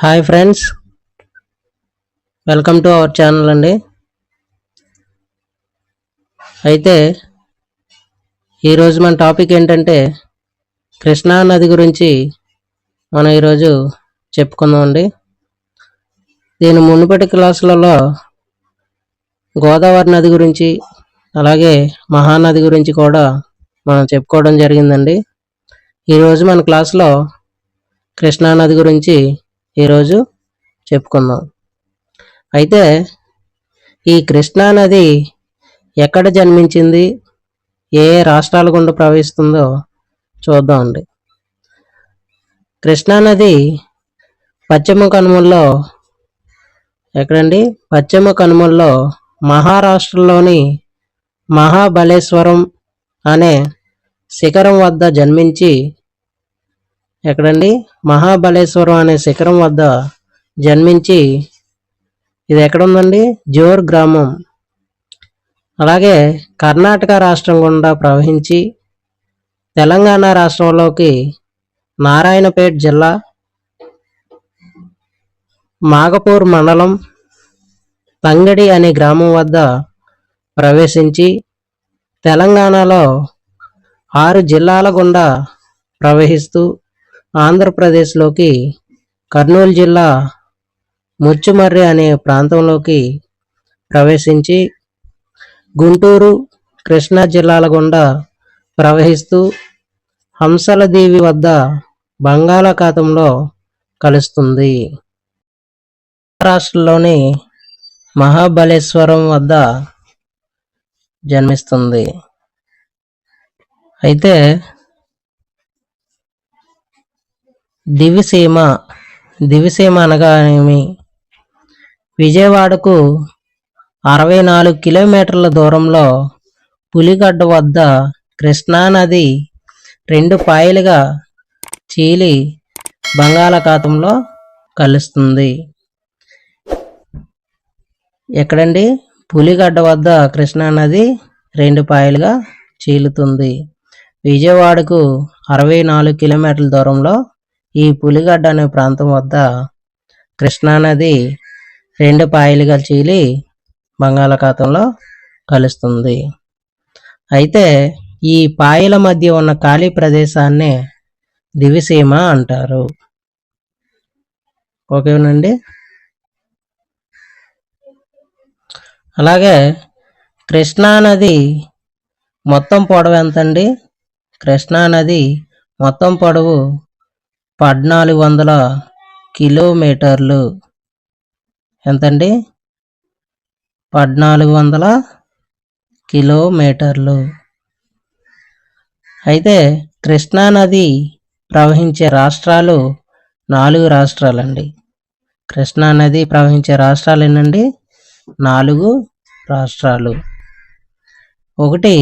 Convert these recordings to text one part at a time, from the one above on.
Hi friends, welcome to our channel అండి. అయితే ఈరోజు మన టాపిక్ ఏంటంటే కృష్ణా నది గురించి మనం ఈరోజు చెప్పుకుందాం అండి. దీని మునుపటి క్లాసులలో గోదావరి నది గురించి అలాగే మహానది గురించి కూడా మనం చెప్పుకోవడం జరిగిందండి. ఈరోజు మన క్లాసులో కృష్ణా నది గురించి ఈరోజు చెప్పుకుందాం. అయితే ఈ కృష్ణా నది ఎక్కడ జన్మించింది, ఏ రాష్ట్రాల గుండా ప్రవహిస్తుందో చూద్దామండి. కృష్ణా నది పశ్చిమ కనుమల్లో పశ్చిమ కనుమల్లో మహారాష్ట్రలోని మహాబలేశ్వరం అనే శిఖరం వద్ద జన్మించి మహాబలేశ్వరం అనే శిఖరం వద్ద జన్మించి ఇది ఎక్కడుందండి? జోర్ గ్రామం. అలాగే కర్ణాటక రాష్ట్రం గుండా ప్రవహించి తెలంగాణ రాష్ట్రంలోకి నారాయణపేట్ జిల్లా మాగపూర్ మండలం తంగడి అనే గ్రామం వద్ద ప్రవేశించి తెలంగాణలో 6 జిల్లాల గుండా ప్రవహిస్తూ ఆంధ్రప్రదేశ్లోకి కర్నూలు జిల్లా ముచ్చుమర్రి అనే ప్రాంతంలోకి ప్రవేశించి గుంటూరు, కృష్ణా జిల్లాల గుండా ప్రవహిస్తూ హంసలదీవి వద్ద బంగాళాఖాతంలో కలుస్తుంది. మహారాష్ట్రలోని మహాబలేశ్వరం వద్ద జన్మిస్తుంది. అయితే దివిసీమ అనగా ఏమి? విజయవాడకు 64 కిలోమీటర్ల దూరంలో పులిగడ్డ వద్ద కృష్ణానది 2 పాయలుగా చీలి బంగాళాఖాతంలో కలుస్తుంది. ఎక్కడండి? పులిగడ్డ వద్ద కృష్ణానది 2 పాయలుగా చీలుతుంది. విజయవాడకు 64 కిలోమీటర్ల దూరంలో ఈ పులిగడ్డ అనే ప్రాంతం వద్ద కృష్ణానది 2 పాయలుగా చీలి బంగాళాఖాతంలో కలుస్తుంది. అయితే ఈ పాయల మధ్య ఉన్న ఖాళీ ప్రదేశాన్ని దివిసీమ అంటారు. ఓకేనండి. అలాగే కృష్ణానది మొత్తం పొడవు ఎంతండి? కృష్ణానది మొత్తం పొడవు 1400 కిలోమీటర్లు. ఎంతండి? 1400 కిలోమీటర్లు. అయితే కృష్ణానది ప్రవహించే రాష్ట్రాలు 4 రాష్ట్రాలండి. కృష్ణానది ప్రవహించే రాష్ట్రాలు ఏంటండి? 4 రాష్ట్రాలు. 1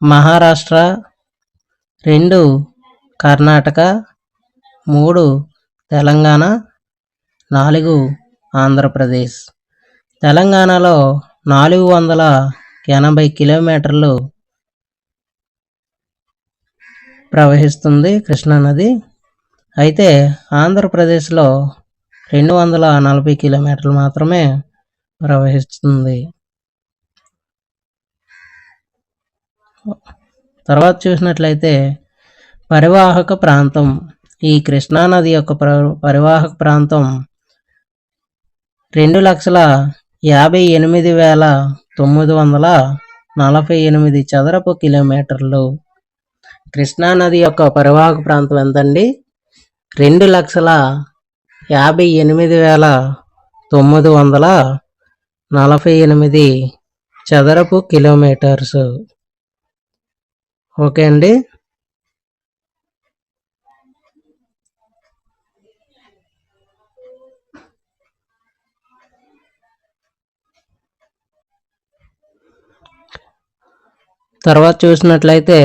మహారాష్ట్ర, 2 కర్ణాటక, 3 తెలంగాణ, 4 ఆంధ్రప్రదేశ్. తెలంగాణలో 480 కిలోమీటర్లు ప్రవహిస్తుంది కృష్ణానది. అయితే ఆంధ్రప్రదేశ్లో 240 కిలోమీటర్లు మాత్రమే ప్రవహిస్తుంది. తర్వాత చూసినట్లయితే పరివాహక ప్రాంతం. ఈ కృష్ణానది యొక్క పరివాహక ప్రాంతం 2,58,948 చదరపు కిలోమీటర్లు. కృష్ణానది యొక్క పరివాహక ప్రాంతం ఎంతండి? 2,58,948 చదరపు కిలోమీటర్స్. ఓకే అండి. తర్వాత చూసినట్లయితే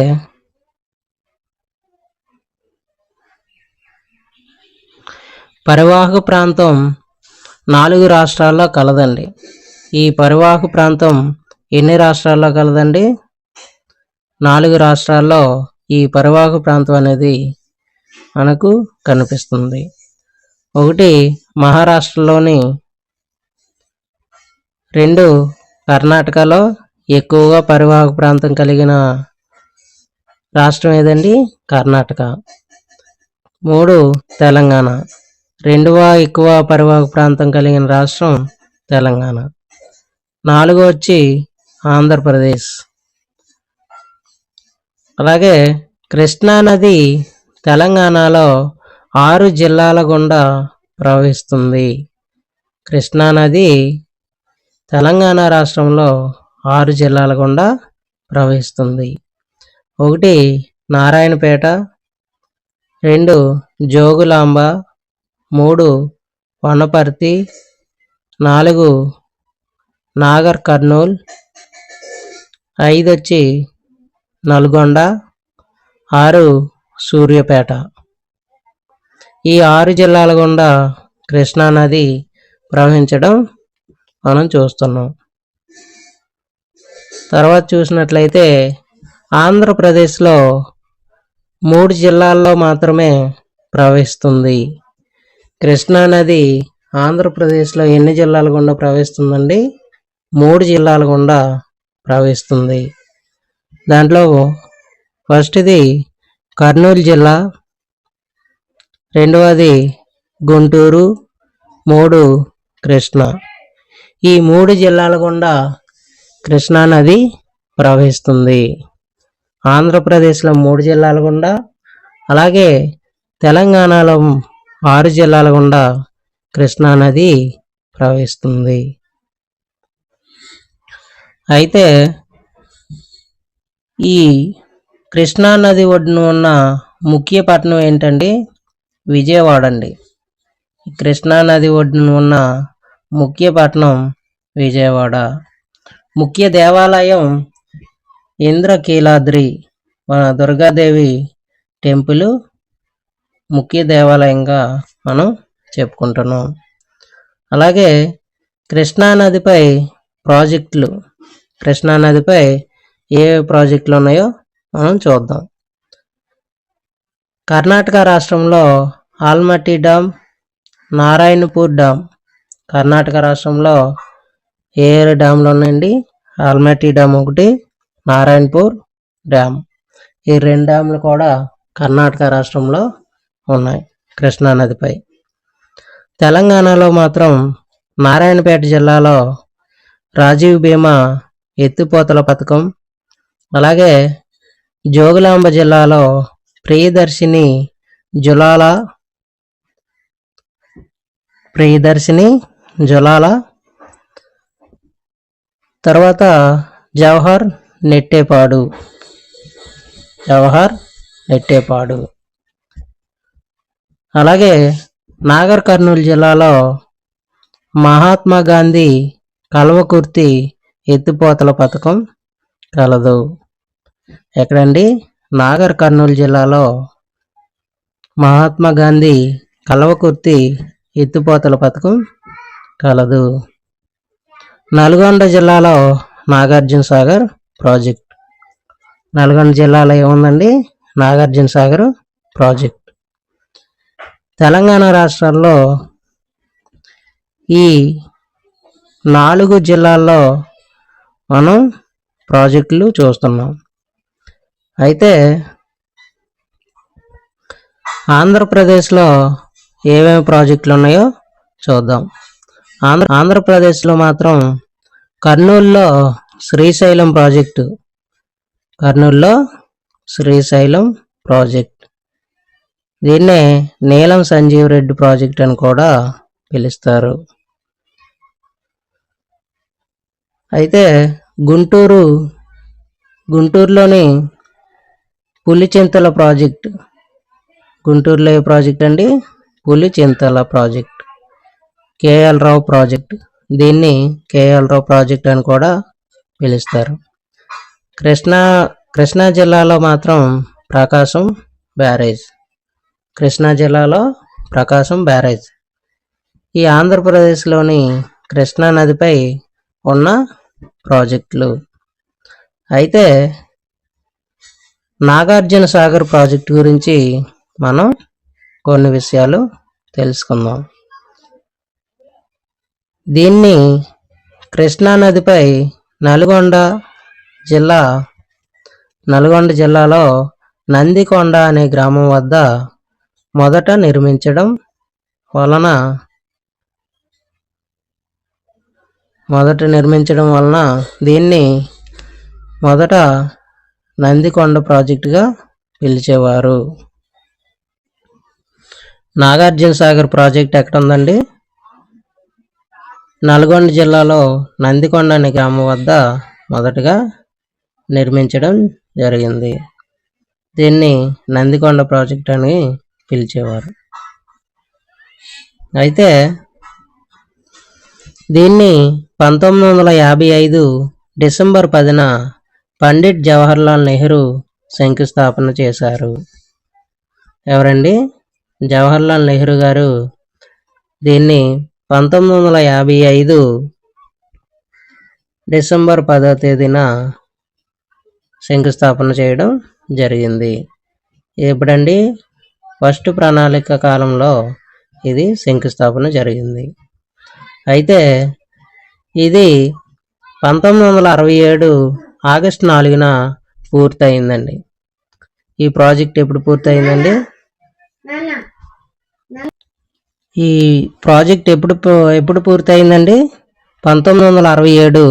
పరివాహక ప్రాంతం 4 రాష్ట్రాల్లో కలదండి. ఈ పరివాహక ప్రాంతం ఎన్ని రాష్ట్రాల్లో కలదండి? 4 రాష్ట్రాల్లో ఈ పరివాహక ప్రాంతం అనేది మనకు కనిపిస్తుంది. ఒకటి మహారాష్ట్రలోని, 2 కర్ణాటకలో ఎక్కువగా పరివాహక ప్రాంతం కలిగిన రాష్ట్రం ఏదండి? కర్ణాటక. 3 తెలంగాణ, రెండవ ఎక్కువ పరివాహక ప్రాంతం కలిగిన రాష్ట్రం తెలంగాణ. 4 వచ్చి ఆంధ్రప్రదేశ్. అలాగే కృష్ణా నది తెలంగాణలో 6 జిల్లాల గుండా ప్రవహిస్తుంది. కృష్ణా నది తెలంగాణ రాష్ట్రంలో 6 జిల్లాల గుండా ప్రవహిస్తుంది. 1 నారాయణపేట, 2 జోగులాంబ, 3 వనపర్తి, 4 నాగర్ కర్నూల్, 5 వచ్చి నల్గొండ, 6 సూర్యాపేట. ఈ 6 జిల్లాల గుండా కృష్ణా నది ప్రవహించడం మనం చూస్తున్నాం. తర్వాత చూసినట్లయితే ఆంధ్రప్రదేశ్లో 3 జిల్లాల్లో మాత్రమే ప్రవహిస్తుంది. కృష్ణా నది ఆంధ్రప్రదేశ్లో ఎన్ని జిల్లాల గుండా ప్రవహిస్తుందండి? 3 జిల్లాల గుండా ప్రవహిస్తుంది. దాంట్లో ఫస్ట్ది కర్నూలు జిల్లా, రెండవది గుంటూరు, 3 కృష్ణా. ఈ 3 జిల్లాల గుండా కృష్ణా నది ప్రవహిస్తుంది. ఆంధ్రప్రదేశ్లో 3 జిల్లాల గుండా, అలాగే తెలంగాణలో 6 జిల్లాల గుండా కృష్ణా నది ప్రవహిస్తుంది. అయితే ఈ కృష్ణా నది ఒడ్డున ఉన్న ముఖ్య పట్టణం ఏంటండి? విజయవాడ అండి. కృష్ణా నది ఒడ్డున ఉన్న ముఖ్య పట్టణం విజయవాడ. ముఖ్య దేవాలయం ఇంద్రకీలాద్రి, మన దుర్గాదేవి టెంపుల్ ముఖ్య దేవాలయంగా మనం చెప్పుకుంటున్నాం. అలాగే కృష్ణా నదిపై ప్రాజెక్టులు, కృష్ణా నదిపై ఏ ప్రాజెక్టులు ఉన్నాయో మనం చూద్దాం. కర్ణాటక రాష్ట్రంలో ఆల్మట్టి డ్యామ్, నారాయణపూర్ డ్యామ్. కర్ణాటక రాష్ట్రంలో ఏ డ్యామ్లు ఉన్నాయండి? ఆల్మట్టి డ్యామ్ ఒకటి, నారాయణపూర్ డ్యామ్. ఈ 2 డ్యామ్లు కూడా కర్ణాటక రాష్ట్రంలో ఉన్నాయి కృష్ణా నదిపై. తెలంగాణలో మాత్రం నారాయణపేట జిల్లాలో రాజీవ్ భీమా ఎత్తిపోతల పథకం, అలాగే జోగులాంబ జిల్లాలో ప్రియదర్శిని జులాల, తర్వాత జవహర్ నెట్టేపాడు. అలాగే నాగర్ కర్నూలు జిల్లాలో మహాత్మా గాంధీ కల్వకుర్తి ఎత్తిపోతల పథకం కలదు. ఎక్కడండి? నాగర్ కర్నూలు జిల్లాలో మహాత్మా గాంధీ కల్వకుర్తి ఎత్తిపోతల పథకం కలదు. నల్గొండ జిల్లాలో నాగార్జున సాగర్ ప్రాజెక్ట్. నల్గొండ జిల్లాలో ఏముందండి? నాగార్జున సాగర్ ప్రాజెక్ట్. తెలంగాణ రాష్ట్రాల్లో ఈ 4 జిల్లాల్లో మనం ప్రాజెక్టులు చూస్తున్నాం. అయితే ఆంధ్రప్రదేశ్లో ఏమేమి ప్రాజెక్టులు ఉన్నాయో చూద్దాం. ఆంధ్రప్రదేశ్లో మాత్రం కర్నూలులో శ్రీశైలం ప్రాజెక్ట్, దీన్నే నీలం సంజీవ్ రెడ్డి ప్రాజెక్ట్ అని కూడా పిలుస్తారు. అయితే గుంటూరులోని పులిచింతల ప్రాజెక్ట్. గుంటూరులో ఏ ప్రాజెక్ట్ అండి? పులిచింతల ప్రాజెక్ట్, కేఎల్ రావు ప్రాజెక్ట్. దీన్ని కేఎల్ రావు ప్రాజెక్ట్ అని కూడా పిలుస్తారు. కృష్ణా జిల్లాలో మాత్రం ప్రకాశం బ్యారేజ్. ఈ ఆంధ్రప్రదేశ్లోని కృష్ణా నదిపై ఉన్న ప్రాజెక్టులు. అయితే నాగార్జున సాగర్ ప్రాజెక్టు గురించి మనం కొన్ని విషయాలు తెలుసుకుందాం. దీన్ని కృష్ణా నదిపై నల్గొండ జిల్లాలో నందికొండ అనే గ్రామం వద్ద మొదట నిర్మించడం వలన దీన్ని మొదట నందికొండ ప్రాజెక్టుగా పిలిచేవారు. నాగార్జున సాగర్ ప్రాజెక్ట్ ఎక్కడ ఉందండి? నల్గొండ జిల్లాలో నందికొండ అనే గ్రామం వద్ద మొదటగా నిర్మించడం జరిగింది. దీన్ని నందికొండ ప్రాజెక్ట్ అని పిలిచేవారు. అయితే దీన్ని 1955 డిసెంబర్ 10న పండిట్ జవహర్లాల్ నెహ్రూ శంకుస్థాపన చేశారు. ఎవరండి? జవహర్లాల్ నెహ్రూ గారు దీన్ని 1955 డిసెంబర్ 10వ తేదీన శంకుస్థాపన చేయడం జరిగింది. ఎప్పుడండి? ఫస్ట్ ప్రణాళిక కాలంలో ఇది శంకుస్థాపన జరిగింది. అయితే ఇది 1967 ఆగస్టు 4న పూర్తయిందండి. ఈ ప్రాజెక్ట్ ఎప్పుడు పూర్తయిందండి? ఈ ప్రాజెక్ట్ ఎప్పుడు పూర్తయిందండి? 1967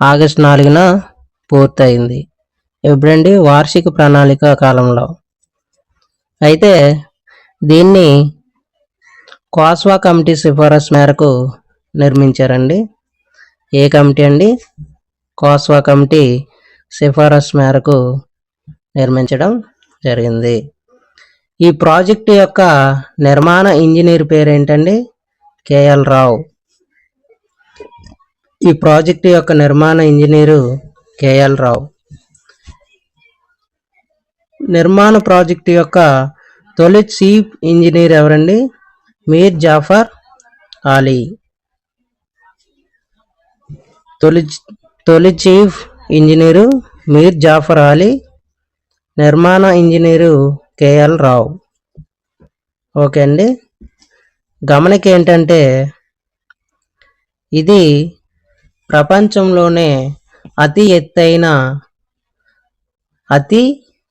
ఆగస్టు 4న పూర్తయింది. ఎప్పుడండి? వార్షిక ప్రణాళిక కాలంలో. అయితే దీన్ని క్వాస్వా కమిటీ సిఫారసు మేరకు నిర్మించారండి. ఏ కమిటీ అండి? క్వాస్వా కమిటీ సిఫారసు మేరకు నిర్మించడం జరిగింది. ఈ ప్రాజెక్టు యొక్క నిర్మాణ ఇంజనీర్ పేరేంటండి? కేఎల్ రావు. ఈ ప్రాజెక్టు యొక్క నిర్మాణ ఇంజనీరు కేఎల్ రావు. నిర్మాణ ప్రాజెక్టు యొక్క తొలి చీఫ్ ఇంజనీర్ ఎవరండి? మీర్ జాఫర్ ఆలీ. తొలి చీఫ్ ఇంజనీరు మీర్ జాఫర్ ఆలీ, నిర్మాణ ఇంజనీరు కేఎల్ రావు. ఓకే అండి. గమనిక ఏంటంటే ఇది ప్రపంచంలోనే అతి ఎత్తైన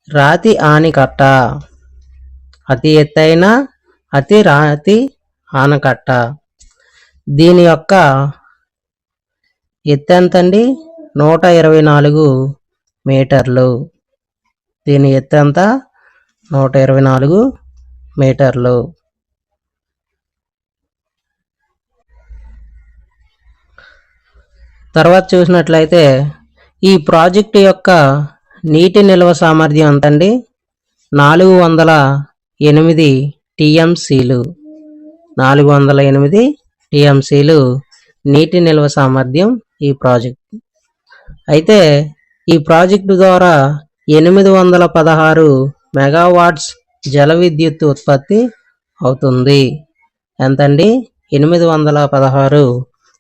రాతి ఆనకట్ట. అతి ఎత్తైన రాతి ఆనకట్ట. దీని యొక్క ఎత్తు ఎంతండి? 124 మీటర్లు. దీని ఎత్తు ఎంత? 124 మీటర్లు. తర్వాత చూసినట్లయితే ఈ ప్రాజెక్టు యొక్క నీటి నిల్వ సామర్థ్యం ఎంతండి? 408 టీఎంసీలు. 408 టీఎంసీలు నీటి నిల్వ సామర్థ్యం ఈ ప్రాజెక్ట్. అయితే ఈ ప్రాజెక్టు ద్వారా 816 మెగావాట్స్ జల విద్యుత్ ఉత్పత్తి అవుతుంది. ఎంతండి? 816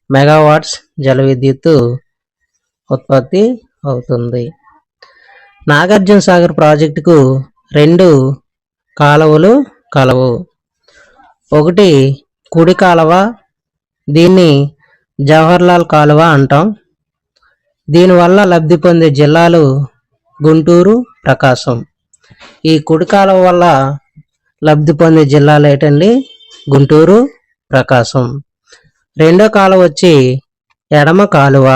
మెగావాట్స్ జల విద్యుత్ ఉత్పత్తి అవుతుంది. నాగార్జున సాగర్ ప్రాజెక్టుకు 2 కాలువలు కలవు. ఒకటి కుడి కాలువ, దీన్ని జవహర్లాల్ కాలువ అంటాం. దీనివల్ల లబ్ధి పొందే జిల్లాలు గుంటూరు, ప్రకాశం. ఈ కుడి కాలువ వల్ల లబ్ధి పొందే జిల్లాలు ఏంటండి? గుంటూరు, ప్రకాశం. రెండో కాలువ వచ్చి ఎడమ కాలువ.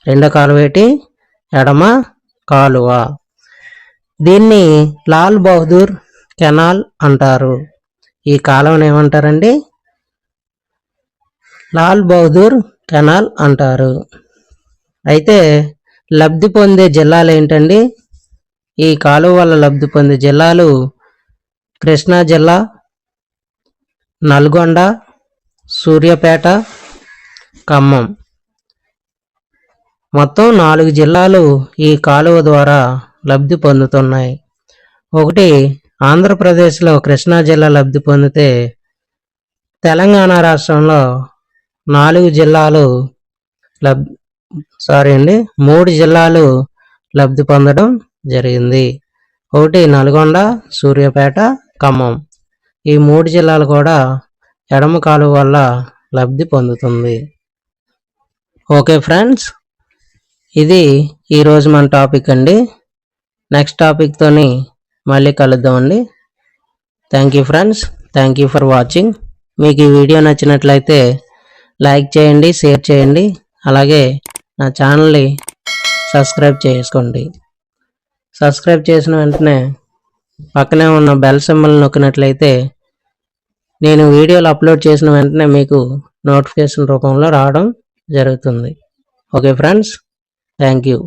రెండో కాలువ ఏంటి? ఎడమ కాలువ. దీన్ని లాల్ బహదూర్ కెనాల్ అంటారు. ఈ కాలువను ఏమంటారండి? లాల్ బహదూర్ కెనాల్ అంటారు. అయితే లబ్ధి పొందే జిల్లాలు ఏంటండి? ఈ కాలువ వల్ల లబ్ధి పొందే జిల్లాలు కృష్ణా జిల్లా, నల్గొండ, సూర్యాపేట, ఖమ్మం. మొత్తం 4 జిల్లాలు ఈ కాలువ ద్వారా లబ్ధి పొందుతున్నాయి. ఒకటి ఆంధ్రప్రదేశ్లో కృష్ణా జిల్లా లబ్ధి పొందితే తెలంగాణ రాష్ట్రంలో 3 జిల్లాలు లబ్ధి పొందడం జరిగింది. ఒకటి నల్గొండ, సూర్యాపేట, ఖమ్మం. ఈ 3 జిల్లాలు కూడా ఎడమ కాలువ వల్ల లబ్ధి పొందుతుంది. ఓకే ఫ్రెండ్స్, ఇది ఈరోజు మన టాపిక్ అండి. నెక్స్ట్ టాపిక్తోని మళ్ళీ కలుద్దామండి. Thank you friends, thank you for watching. మీకు ఈ వీడియో నచ్చినట్లయితే లైక్ చేయండి, షేర్ చేయండి, అలాగే నా ఛానల్ని సబ్స్క్రైబ్ చేసుకోండి. సబ్స్క్రైబ్ చేసిన వెంటనే పక్కనే ఉన్న బెల్ సింబల్ నొక్కినట్లయితే నేను వీడియోలు అప్లోడ్ చేసిన వెంటనే మీకు నోటిఫికేషన్ రూపంలో రావడం జరుగుతుంది. Okay friends, thank you.